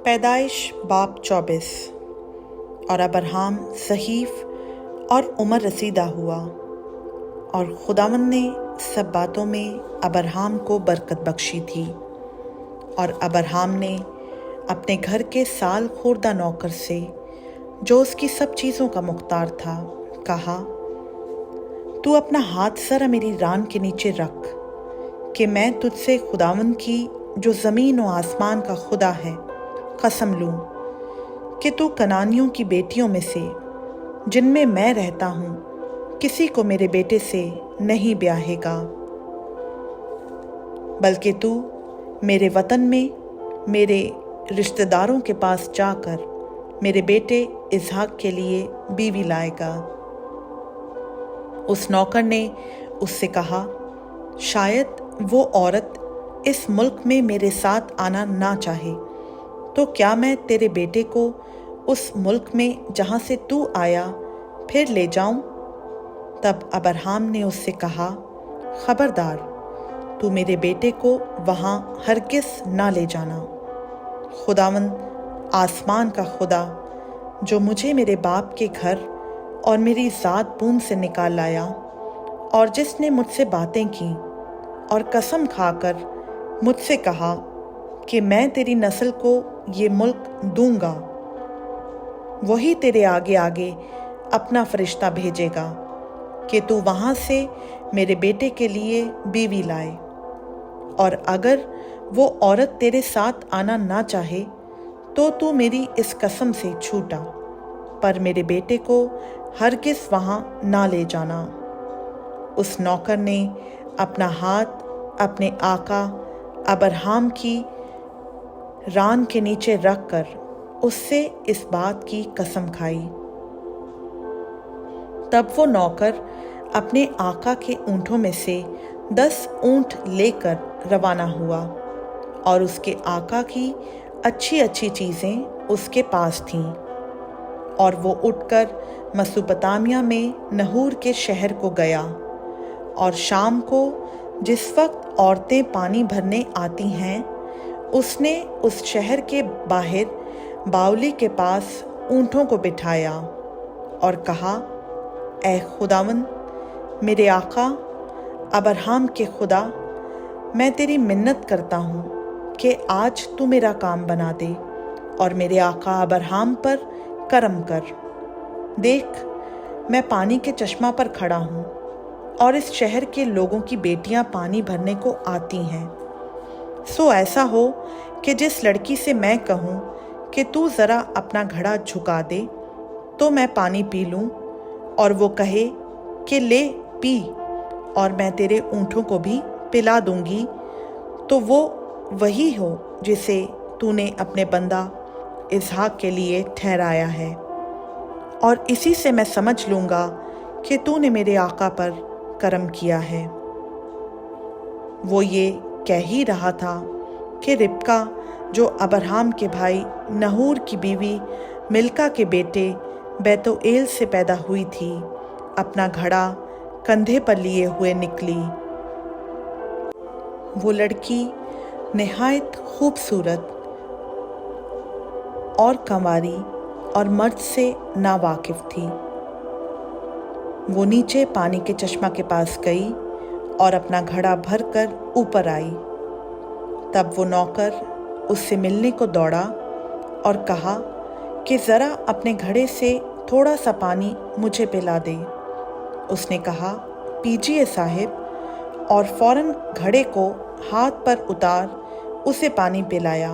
پیدائش باب 24۔ اور ابراہیم ضعیف اور عمر رسیدہ ہوا، اور خداوند نے سب باتوں میں ابراہیم کو برکت بخشی تھی۔ اور ابراہیم نے اپنے گھر کے سال خوردہ نوکر سے، جو اس کی سب چیزوں کا مختار تھا، کہا، تو اپنا ہاتھ ذرا میری ران کے نیچے رکھ، کہ میں تجھ سے خداوند کی جو زمین و آسمان کا خدا ہے قسم لوں، کہ تو کنانیوں کی بیٹیوں میں سے جن میں میں رہتا ہوں کسی کو میرے بیٹے سے نہیں بیاہے گا، بلکہ تو میرے وطن میں میرے رشتہ داروں کے پاس جا کر میرے بیٹے اسحاق کے لیے بیوی لائے گا۔ اس نوکر نے اس سے کہا، شاید وہ عورت اس ملک میں میرے ساتھ آنا نہ چاہے، تو کیا میں تیرے بیٹے کو اس ملک میں جہاں سے تو آیا پھر لے جاؤں؟ تب ابراہیم نے اس سے کہا، خبردار، تو میرے بیٹے کو وہاں ہرگز نہ لے جانا۔ خداوند آسمان کا خدا، جو مجھے میرے باپ کے گھر اور میری ذات بون سے نکال لایا، اور جس نے مجھ سے باتیں کیں اور قسم کھا کر مجھ سے کہا کہ میں تیری نسل کو یہ ملک دوں گا، وہی تیرے آگے آگے اپنا فرشتہ بھیجے گا کہ تو وہاں سے میرے بیٹے کے لیے بیوی لائے۔ اور اگر وہ عورت تیرے ساتھ آنا نہ چاہے تو میری اس قسم سے چھوٹا، پر میرے بیٹے کو ہرگز وہاں نہ لے جانا۔ اس نوکر نے اپنا ہاتھ اپنے آقا ابراہیم کی ران کے نیچے رکھ کر اس سے اس بات کی قسم کھائی۔ تب وہ نوکر اپنے آقا کے اونٹوں میں سے 10 اونٹ لے کر روانہ ہوا، اور اس کے آقا کی اچھی اچھی چیزیں اس کے پاس تھیں، اور وہ اٹھ کر مسوپتامیہ میں نحور کے شہر کو گیا۔ اور شام کو جس وقت عورتیں پانی بھرنے آتی ہیں، اس نے اس شہر کے باہر باولی کے پاس اونٹوں کو بٹھایا اور کہا، اے خداوند میرے آقا ابراہیم کے خدا، میں تیری منت کرتا ہوں کہ آج تو میرا کام بنا دے اور میرے آقا ابراہیم پر کرم کر۔ دیکھ، میں پانی کے چشمہ پر کھڑا ہوں، اور اس شہر کے لوگوں کی بیٹیاں پانی بھرنے کو آتی ہیں۔ سو ایسا ہو کہ جس لڑکی سے میں کہوں کہ تو ذرا اپنا گھڑا جھکا دے تو میں پانی پی لوں، اور وہ کہے کہ لے پی، اور میں تیرے اونٹوں کو بھی پلا دوں گی، تو وہ وہی ہو جسے تو نے اپنے بندہ اسحاق کے لیے ٹھہرایا ہے۔ اور اسی سے میں سمجھ لوں گا کہ تو نے میرے آقا پر کرم کیا ہے۔ وہ یہ کہہ ہی رہا تھا کہ ربکا، جو ابراہیم کے بھائی نحور کی بیوی ملکا کے بیٹے بیتوئیل سے پیدا ہوئی تھی، اپنا گھڑا کندھے پر لیے ہوئے نکلی۔ وہ لڑکی نہایت خوبصورت اور کنواری اور مرد سے ناواقف تھی۔ وہ نیچے پانی کے چشمہ کے پاس گئی اور اپنا گھڑا بھر کر اوپر آئی۔ تب وہ نوکر اس سے ملنے کو دوڑا اور کہا کہ ذرا اپنے گھڑے سے تھوڑا سا پانی مجھے پلا دے۔ اس نے کہا، پیجیے صاحب، اور فوراً گھڑے کو ہاتھ پر اتار اسے پانی پلایا۔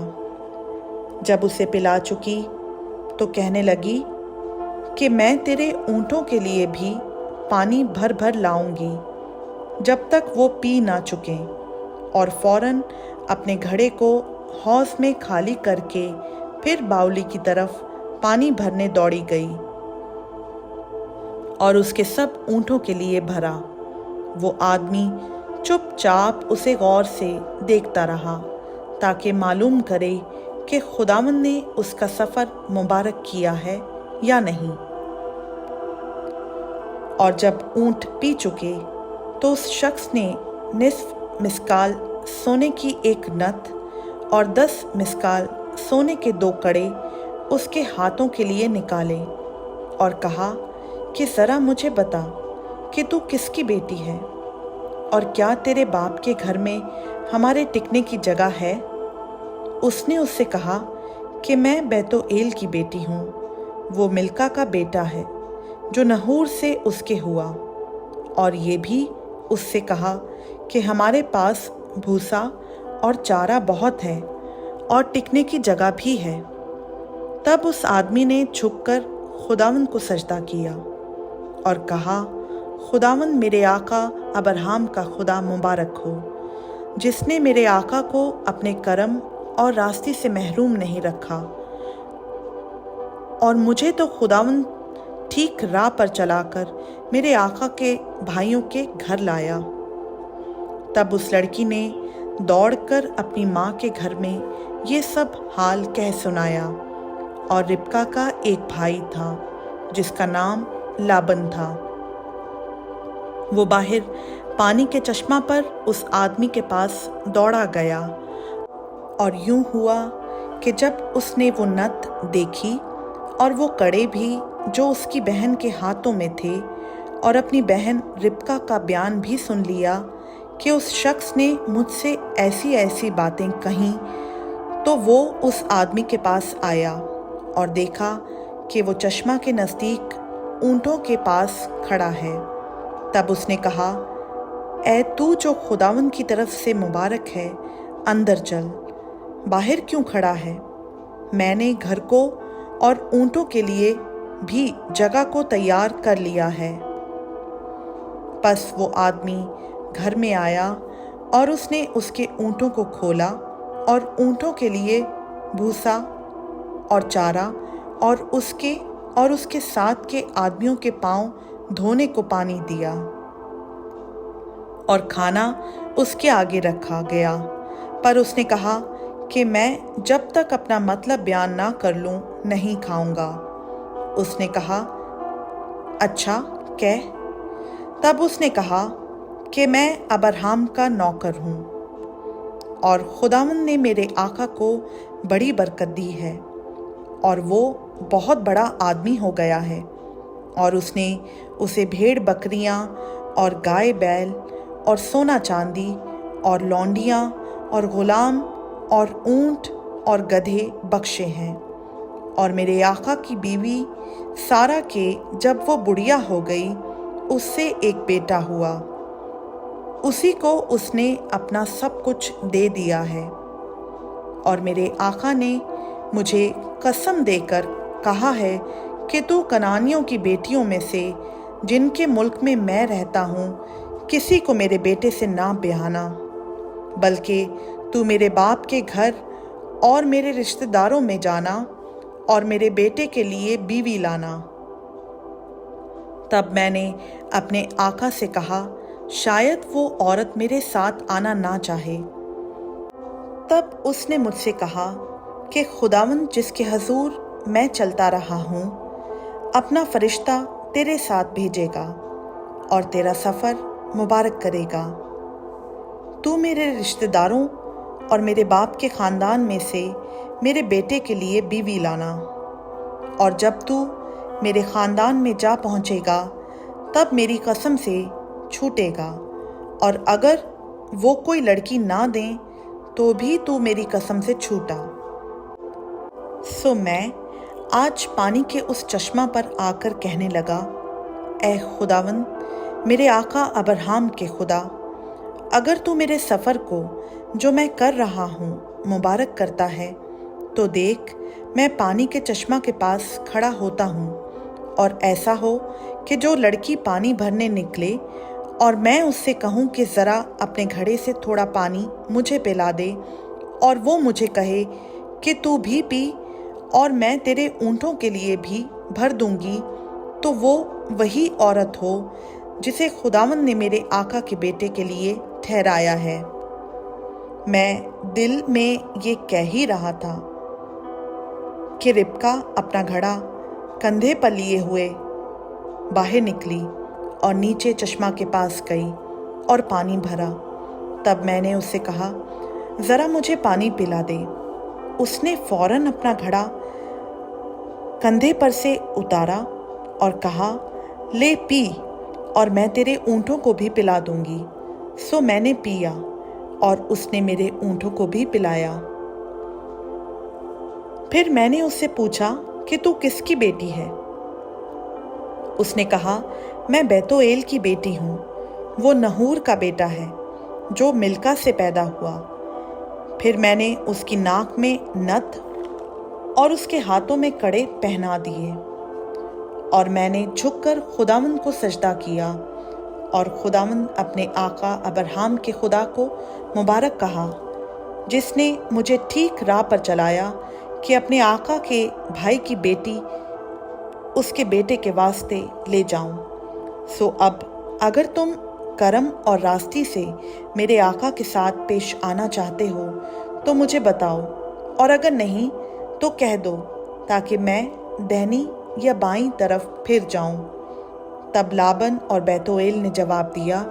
جب اسے پلا چکی تو کہنے لگی کہ میں تیرے اونٹوں کے لیے بھی پانی بھر بھر لاؤں گی جب تک وہ پی نہ چکیں، اور فوراً اپنے گھڑے کو حوض میں خالی کر کے پھر باولی کی طرف پانی بھرنے دوڑی گئی، اور اس کے سب اونٹوں کے لیے بھرا۔ وہ آدمی چپ چاپ اسے غور سے دیکھتا رہا تاکہ معلوم کرے کہ خداوند نے اس کا سفر مبارک کیا ہے یا نہیں۔ اور جب اونٹ پی چکے تو اس شخص نے نصف مسکال سونے کی ایک نت اور 10 مسکال सोने के 2 कड़े उसके हाथों के लिए निकाले और कहा कि ज़रा मुझे बता कि तू किसकी बेटी है और क्या तेरे बाप के घर में हमारे टिकने की जगह है। उसने उससे कहा कि मैं बैतोएल की बेटी हूँ, वो मिल्का का बेटा है जो नहूर से उसके हुआ। और ये भी उससे कहा कि हमारे पास भूसा और चारा बहुत है और टिकने की जगह भी है। तब उस आदमी ने झुककर खुदावंद को सजदा किया और कहा, खुदावंद मेरे आका अब्राहम का खुदा मुबारक हो, जिसने मेरे आका को अपने करम और रास्ते से महरूम नहीं रखा और मुझे तो खुदावंद ठीक राह पर चलाकर मेरे आका के भाइयों के घर लाया। तब उस लड़की ने दौड़कर अपनी माँ के घर में ये सब हाल कह सुनाया। और रिबका का एक भाई था जिसका नाम लाबन था। वो बाहर पानी के चश्मा पर उस आदमी के पास दौड़ा गया और यूं हुआ कि जब उसने वो नत देखी और वो कड़े भी जो उसकी बहन के हाथों में थे और अपनी बहन रिबका का बयान भी सुन लिया कि उस शख्स ने मुझसे ऐसी ऐसी बातें कहीं, तो वो उस आदमी के पास आया और देखा कि वो चश्मा के नज़दीक ऊँटों के पास खड़ा है। तब उसने कहा, ऐ तू जो खुदावंद की तरफ से मुबारक है, अंदर चल, बाहर क्यों खड़ा है? मैंने घर को और ऊँटों के लिए भी जगह को तैयार कर लिया है। बस वो आदमी घर में आया और उसने उसके ऊँटों को खोला और ऊँटों के लिए भूसा और चारा और उसके साथ के आदमियों के पांव धोने को पानी दिया और खाना उसके आगे रखा गया। पर उसने कहा कि मैं जब तक अपना मतलब बयान ना कर लूं नहीं खाऊंगा। उसने कहा, अच्छा कह। तब उसने कहा कि मैं अब्राहम का नौकर हूँ और खुदावंद ने मेरे आका को बड़ी बरकत दी है और वो बहुत बड़ा आदमी हो गया है और उसने उसे भेड़ बकरियां और गाय बैल और सोना चांदी और लौंडियां और गुलाम और ऊंट और गधे बख्शे हैं। और मेरे आका की बीवी सारा के जब वो बुढ़िया हो गई उससे एक बेटा हुआ, उसी को उसने अपना सब कुछ दे दिया है। और मेरे आका ने मुझे कसम देकर कहा है कि तू कनानियों की बेटियों में से जिनके मुल्क में मैं रहता हूँ किसी को मेरे बेटे से ना ब्याहना, बल्कि तू मेरे बाप के घर और मेरे रिश्तेदारों में जाना और मेरे बेटे के लिए बीवी लाना। तब मैंने अपने आका से कहा, शायद वो औरत मेरे साथ आना ना चाहे। तब उसने मुझसे कहा कि खुदावंद जिसके हजूर मैं चलता रहा हूँ अपना फरिश्ता तेरे साथ भेजेगा और तेरा सफ़र मुबारक करेगा। तू मेरे रिश्तेदारों और मेरे बाप के ख़ानदान में से मेरे बेटे के लिए बीवी लाना, और जब तू मेरे ख़ानदान में जा पहुँचेगा तब मेरी कसम से छूटेगा, और अगर वो कोई लड़की ना दें तो भी तू मेरी कसम से छूटा। सो मैं आज पानी के उस चश्मा पर आकर कहने लगा, ऐ खुदावंद मेरे आका अब्राहम के खुदा, अगर तू मेरे सफ़र को जो मैं कर रहा हूँ मुबारक करता है तो देख मैं पानी के चश्मा के पास खड़ा होता हूँ, और ऐसा हो कि जो लड़की पानी भरने निकले और मैं उससे कहूँ कि ज़रा अपने घड़े से थोड़ा पानी मुझे पिला दे, और वो मुझे कहे कि तू भी पी और मैं तेरे ऊँटों के लिए भी भर दूँगी, तो वो वही औरत हो जिसे खुदावंद ने मेरे आका के बेटे के लिए ठहराया है। मैं दिल में ये कह ही रहा था कि रिबका अपना घड़ा कंधे पर लिए हुए बाहर निकली और नीचे चश्मा के पास गई और पानी भरा। तब मैंने उससे कहा, ज़रा मुझे पानी पिला दे, उसने फौरन अपना घड़ा कंधे पर से उतारा और कहा, ले पी और मैं तेरे ऊँटों को भी पिला दूंगी। सो मैंने पिया और उसने मेरे ऊँटों को भी पिलाया। फिर मैंने उससे पूछा कि तू किसकी बेटी है? उसने कहा, मैं बेतुएल की बेटी हूँ। वो नहूर का बेटा है जो मिल्का से पैदा हुआ। फिर मैंने उसकी नाक में नथ और उसके हाथों में कड़े पहना दिए और मैंने झुककर खुदावंद को सजदा किया और खुदावंद अपने आका अब्राहम के खुदा को मुबारक कहा, जिसने मुझे ठीक राह पर चलाया कि अपने आका के भाई की बेटी उसके बेटे के वास्ते ले जाऊं। सो अब अगर तुम करम और रास्ती से मेरे आका के साथ पेश आना चाहते हो तो मुझे बताओ, और अगर नहीं तो कह दो, ताकि मैं दाहिनी या बाईं तरफ फिर जाऊं। तब लाबन और बेतुएल ने जवाब दिया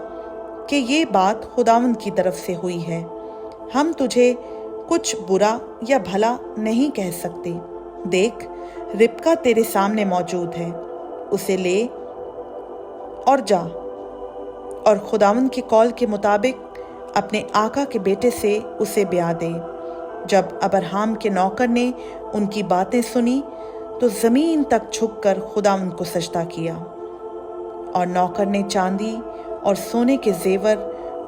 कि ये बात खुदावंद की तरफ से हुई है। हम तुझे कुछ बुरा या भला नहीं कह सकते। देख, रिबका तेरे सामने मौजूद है, उसे ले और जा और खुदावंद के कौल के मुताबिक अपने आका के बेटे से उसे ब्याह दे। जब अब्राहम के नौकर ने उनकी बातें सुनी तो ज़मीन तक झुककर खुदावंद को सजदा किया। और नौकर ने चांदी और सोने के जेवर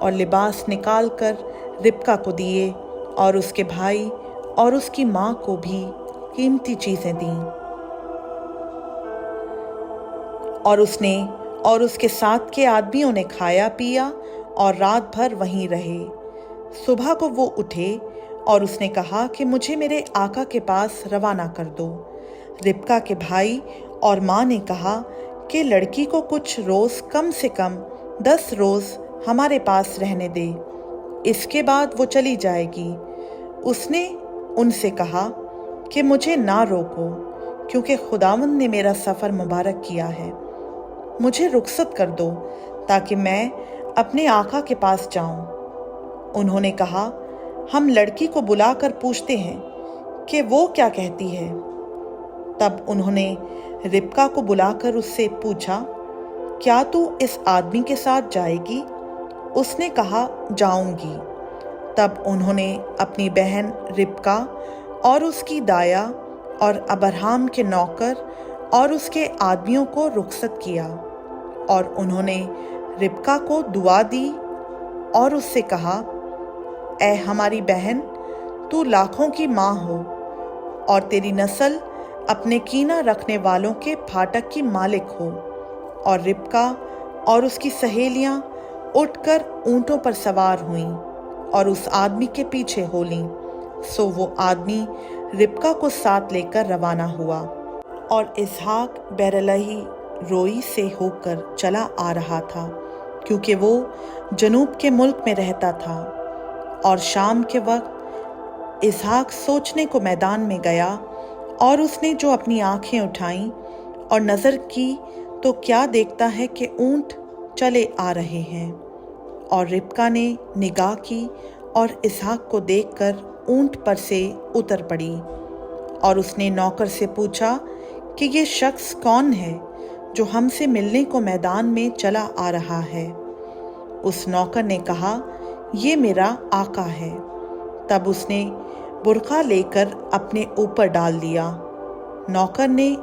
और लिबास निकाल कर रिबका को दिए और उसके भाई और उसकी माँ को भी कीमती चीज़ें दीं। और उसने और उसके साथ के आदमियों ने खाया पिया और रात भर वहीं रहे। सुबह को वो उठे और उसने कहा कि मुझे मेरे आका के पास रवाना कर दो। रिबका के भाई और माँ ने कहा कि लड़की को कुछ रोज़, कम से कम 10 रोज़ हमारे पास रहने दे, इसके बाद वो चली जाएगी। उसने उनसे कहा कि मुझे ना रोको, क्योंकि खुदावंद ने मेरा सफ़र मुबारक किया है। मुझे रुखसत कर दो ताकि मैं अपने आका के पास जाऊं। उन्होंने कहा, हम लड़की को बुलाकर पूछते हैं कि वो क्या कहती है। तब उन्होंने रिबका को बुलाकर उससे पूछा, क्या तू इस आदमी के साथ जाएगी? उसने कहा, जाऊंगी। तब उन्होंने अपनी बहन रिबका और उसकी दाया और अब्राहम के नौकर और उसके आदमियों को रुखसत किया। और उन्होंने रिबका को दुआ दी और उससे कहा, ऐ हमारी बहन, तू लाखों की माँ हो और तेरी नस्ल अपने कीना रखने वालों के फाटक की मालिक हो। और रिबका और उसकी सहेलियाँ उठकर ऊँटों पर सवार हुईं और उस आदमी के पीछे हो लीं। सो वो आदमी रिबका को साथ लेकर रवाना हुआ। और इसहाक बैरलही रोई से होकर चला आ रहा था, क्योंकि वो जनूब के मुल्क में रहता था। और शाम के वक्त इसहाक सोचने को मैदान में गया, और उसने जो अपनी आंखें उठाईं और नज़र की तो क्या देखता है कि ऊँट चले आ रहे हैं। और रिबका ने निगाह की और इसहाक को देखकर ऊँट पर से उतर पड़ी। और उसने नौकर से पूछा कि ये शख्स कौन है जो हमसे मिलने को मैदान में चला आ रहा है। उस नौकर ने कहा, ये मेरा आका है। तब उसने बुरका लेकर अपने ऊपर डाल दिया। नौकर ने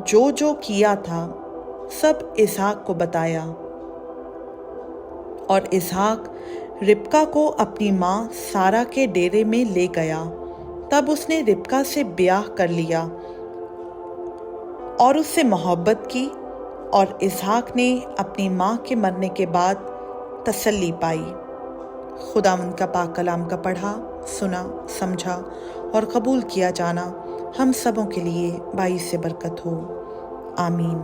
जो जो किया था सब इसहाक को बताया। और इसहाक रिबका को अपनी माँ सारा के डेरे में ले गया। तब उसने रिबका से ब्याह कर लिया और उससे मोहब्बत की। और इसहाक ने अपनी माँ के मरने के बाद तसल्ली पाई। खुदावंद का पाक कलाम का पढ़ा, सुना, समझा और कबूल किया जाना हम सबों के लिए बाइस से बरकत हो। आमीन।